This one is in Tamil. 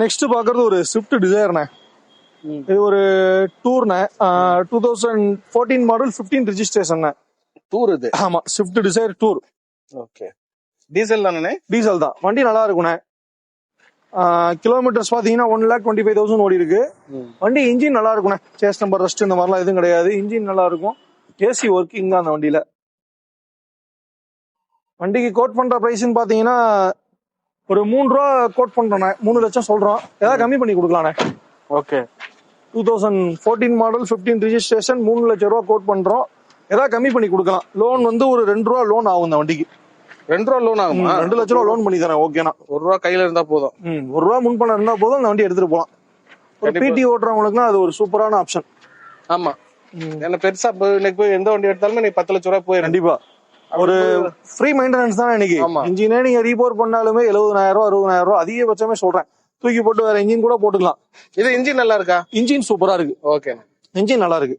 நெக்ஸ்ட் பாக்குறது ஒரு ஸ்விஃப்ட் டிசைர்ண்ணே. இது ஒரு டூர்ண்ணே. 2014 மாடல் 15 ரெஜிஸ்ட்ரேஷன் டூர் இது. ஆமா, Swift desire tour. Okay, diesel தானே? டீசல் தான். வண்டி நல்லா இருக்குண்ணே. கிலோமீட்டர்ஸ் பாத்தீங்கன்னா 1,25,000 ஓடி இருக்கு. வண்டி இன்ஜின் நல்லா இருக்குண்ணே. சேஸ் நம்பர் ரஸ்ட் இந்த மாதிரிலாம் எதுவும் கிடையாது. இன்ஜின் நல்லா இருக்கும். ஏசி ஒர்க்கிங் தான் அந்த வண்டியில. வண்டிக்கு கோட் பண்ற பிரைஸ்ன்னு பாத்தீங்கன்னா ஒரு 3 ரூபா கோட் பண்றோண்ணே. 3 லட்சம் சொல்றோம். ஏதாவது கம்மி பண்ணி கொடுக்கலாண்ணே. ஓகே, 2014 மாடல் 15 ரெஜிஸ்ட்ரேஷன் 3 லட்சம் ரூபா கோட் பண்றோம். ஏதாவது கம்மி பண்ணி கொடுக்கலாம். லோன் வந்து ஒரு 2 ரூபா லோன் ஆகும் இந்த வண்டிக்கு. 2 ரூபா லோன் ஆகுமா? 2 லட்சம் ரூபா லோன் பண்ணி தரேன். ஓகேண்ணா. 1 ரூபா கையில இருந்தா போதும். 1 ரூபா முன் பணம் இருந்தா போதும், அந்த வண்டி எடுத்துட்டு போலாம். ஒரு பிடி ஓட்டுறவங்களுக்கு அது ஒரு சூப்பரான ஆப்ஷன். ஆமா, என்ன பெருசா இன்னைக்கு போய் எந்த வண்டி எடுத்தாலுமே நீ 10 லட்சம் ரூபாய் போயிடும். கண்டிப்பா ஒரு ஃப்ரீ மெயின்டெனன்ஸ் தான் இன்னைக்கு. இன்ஜினே நீங்க ரீபோர் பண்ணாலுமே 70,000 ரூபா 60,000 ரூபா அதிகபட்சமே சொல்றேன். தூக்கி போட்டு வேற இன்ஜின் கூட போட்டுக்கலாம். இது இன்ஜின் நல்லா இருக்கா? இன்ஜின் சூப்பரா இருக்கு. ஓகே, இன்ஜின் நல்லா இருக்கு.